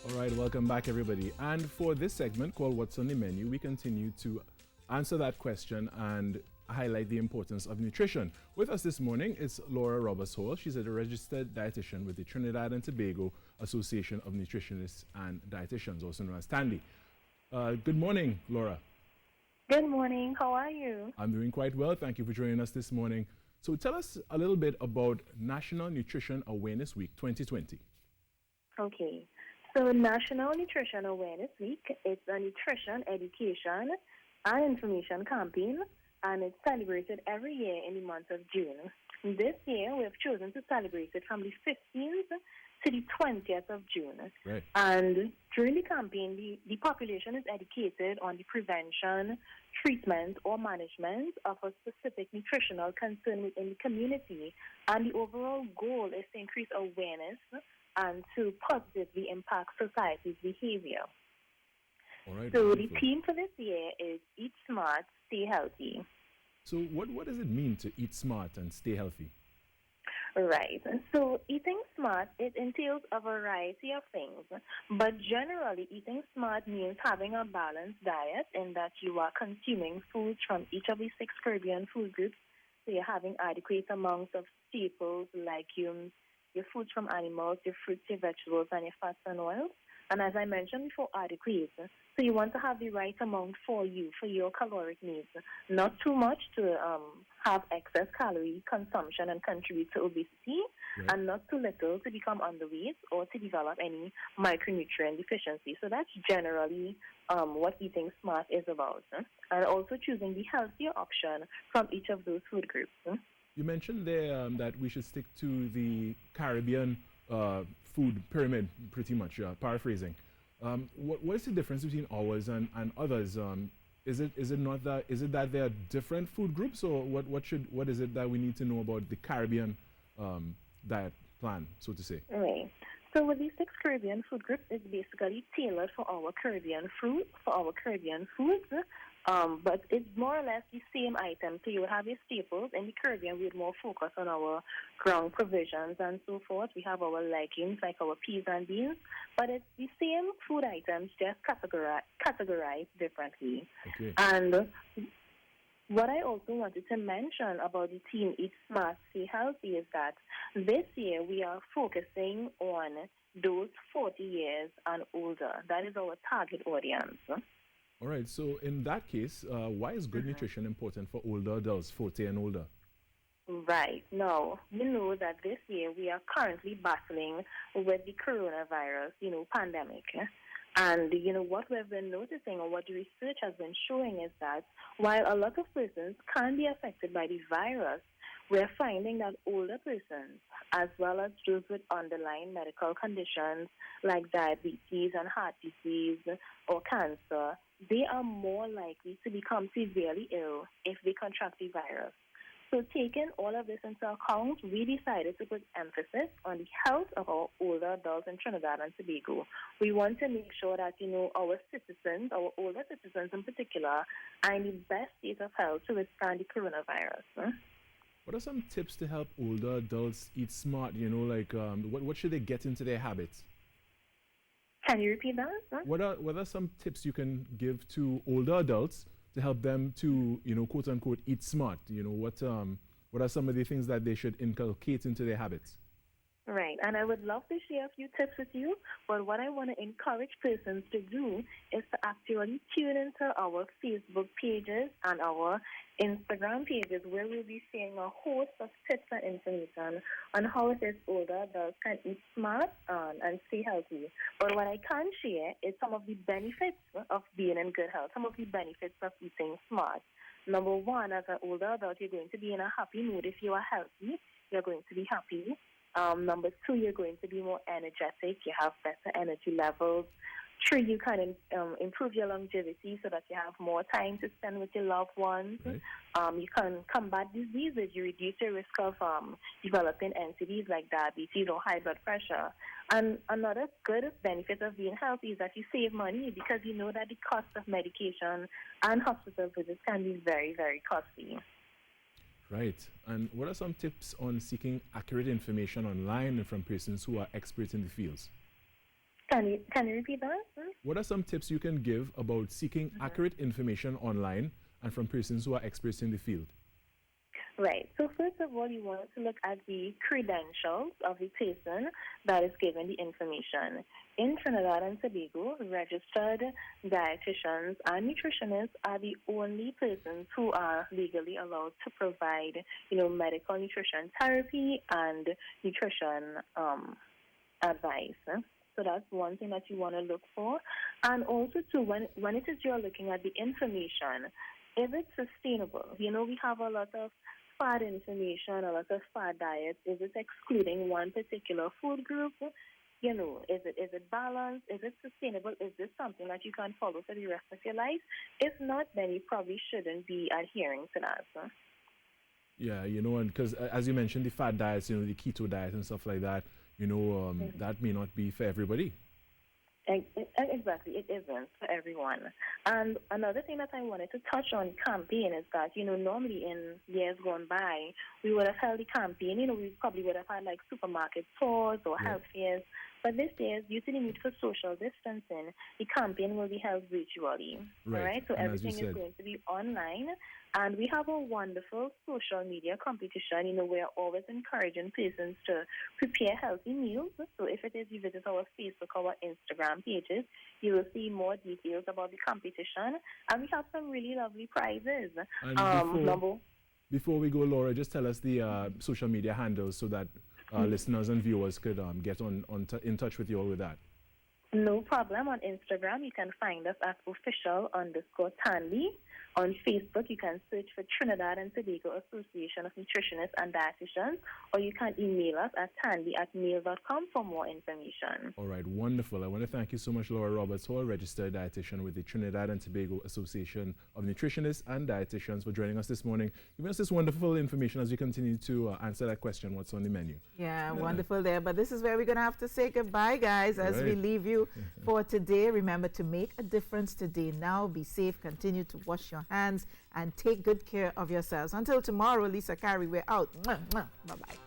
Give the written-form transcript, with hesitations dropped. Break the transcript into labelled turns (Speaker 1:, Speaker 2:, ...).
Speaker 1: All right, welcome back, everybody. And for this segment called What's on the Menu, we continue to answer that question and highlight the importance of nutrition. With us this morning is Laura Roberts Hall. She's a registered dietitian with the Trinidad and Tobago Association of Nutritionists and Dietitians, also known as TANDI. Good morning, Laura.
Speaker 2: Good morning. How are you?
Speaker 1: I'm doing quite well. Thank you for joining us this morning. So tell us a little bit about National Nutrition Awareness Week 2020.
Speaker 2: Okay. So National Nutrition Awareness Week is a nutrition education and information campaign, and it's celebrated every year in the month of June. This year, we have chosen to celebrate it from the 15th to the 20th of June.
Speaker 1: Right.
Speaker 2: And during the campaign, the population is educated on the prevention, treatment, or management of a specific nutritional concern within the community. And the overall goal is to increase awareness and to positively impact society's behavior.
Speaker 1: All right,
Speaker 2: so
Speaker 1: wonderful.
Speaker 2: The theme for this year is Eat Smart, Stay Healthy.
Speaker 1: So what does it mean to eat smart and stay healthy?
Speaker 2: Right. So eating smart, it entails a variety of things. But generally, eating smart means having a balanced diet in that you are consuming foods from each of the 6 Caribbean food groups. So you're having adequate amounts of staples, legumes, your foods from animals, your fruits, your vegetables, and your fats and oils. And as I mentioned before, adequate. So you want to have the right amount for you, for your caloric needs. Not too much to have excess calorie consumption and contribute to obesity,
Speaker 1: Right.
Speaker 2: and not too little to become underweight or to develop any micronutrient deficiency. So that's generally what eating smart is about. And also choosing the healthier option from each of those food groups.
Speaker 1: You mentioned there that we should stick to the Caribbean food pyramid, pretty much, paraphrasing. What is the difference between ours and others? Is it that there are different food groups, or what is it that we need to know about the Caribbean diet plan, so to say?
Speaker 2: Right. So with these 6 Caribbean food groups, it's basically tailored for our Caribbean foods, but it's more or less the same item. So you would have your staples. In the Caribbean, we would more focus on our ground provisions and so forth. We have our legumes, like our peas and beans, but it's the same food items, just categorized differently.
Speaker 1: Okay.
Speaker 2: And what I also wanted to mention about the team Eat Smart, Stay Healthy is that this year we are focusing on those 40 years and older. That is our target audience.
Speaker 1: All right. So in that case, why is good nutrition important for older adults, 40 and older?
Speaker 2: Right. Now, we know that this year we are currently battling with the coronavirus, pandemic. And, what we've been noticing or what the research has been showing is that while a lot of persons can be affected by the virus, we're finding that older persons, as well as those with underlying medical conditions like diabetes and heart disease or cancer, they are more likely to become severely ill if they contract the virus. So taking all of this into account, we decided to put emphasis on the health of our older adults in Trinidad and Tobago. We want to make sure that, our citizens, our older citizens in particular, are in the best state of health to withstand the coronavirus.
Speaker 1: What are some tips to help older adults eat smart? What should they get into their habits?
Speaker 2: Can you repeat that?
Speaker 1: What are some tips you can give to older adults to help them to, quote unquote, eat smart? What are some of the things that they should inculcate into their habits?
Speaker 2: Right, and I would love to share a few tips with you, but what I want to encourage persons to do is to actually tune into our Facebook pages and our Instagram pages, where we'll be sharing a host of tips and information on how it is older adults can eat smart and stay healthy. But what I can share is some of the benefits of being in good health, some of the benefits of eating smart. Number one, as an older adult, you're going to be in a happy mood. If you are healthy, you're going to be happy. Number two, you're going to be more energetic. You have better energy levels. 3, you can improve your longevity so that you have more time to spend with your loved ones.
Speaker 1: Right.
Speaker 2: You can combat diseases. You reduce your risk of developing NCDs like diabetes or high blood pressure. And another good benefit of being healthy is that you save money, because you know that the cost of medication and hospital visits can be very, very costly.
Speaker 1: Right. And what are some tips on seeking accurate information online and from persons who are experts in the fields?
Speaker 2: Can you repeat that?
Speaker 1: What are some tips you can give about seeking accurate information online and from persons who are experts in the field?
Speaker 2: Right. So first of all, you want to look at the credentials of the person that is giving the information. In Trinidad and Tobago, registered dietitians and nutritionists are the only persons who are legally allowed to provide, medical nutrition therapy and nutrition advice. So that's one thing that you want to look for. And also, too, when it is you're looking at the information, is it sustainable? We have a lot of fad information, a lot of fad diets. Is it excluding one particular food group? Is it balanced? Is it sustainable? Is this something that you can follow for the rest of your life? If not, then you probably shouldn't be adhering to that.
Speaker 1: Yeah, and because as you mentioned, the fad diets, the keto diet and stuff like that, that may not be for everybody.
Speaker 2: Exactly, it isn't for everyone. And another thing that I wanted to touch on campaign is that, normally in years gone by, we would have held the campaign, we probably would have had like supermarket tours or health fairs. But this year, due to the need for social distancing, the campaign will be held virtually.
Speaker 1: Right.
Speaker 2: All right? So
Speaker 1: and
Speaker 2: everything is going to be online. And we have a wonderful social media competition. We're always encouraging persons to prepare healthy meals. So if it is you visit our Facebook or our Instagram pages, you will see more details about the competition. And we have some really lovely prizes.
Speaker 1: And before we go, Laura, just tell us the social media handles so that listeners and viewers could get in touch with you all with that.
Speaker 2: No problem. On Instagram, you can find us at official_Tanley. On Facebook, you can search for Trinidad and Tobago Association of Nutritionists and Dietitians, or you can email us at tanley@mail.com for more information.
Speaker 1: All right, wonderful. I want to thank you so much, Laura Roberts-Hall, registered dietitian with the Trinidad and Tobago Association of Nutritionists and Dietitians, for joining us this morning, giving us this wonderful information as we continue to answer that question, what's on the menu.
Speaker 3: Yeah, wonderful there. But this is where we're going to have to say goodbye, guys, as we leave you for today. Remember to make a difference today. Now, be safe, continue to wash your hands, and take good care of yourselves. Until tomorrow, Lisa Carey, we're out. Bye-bye.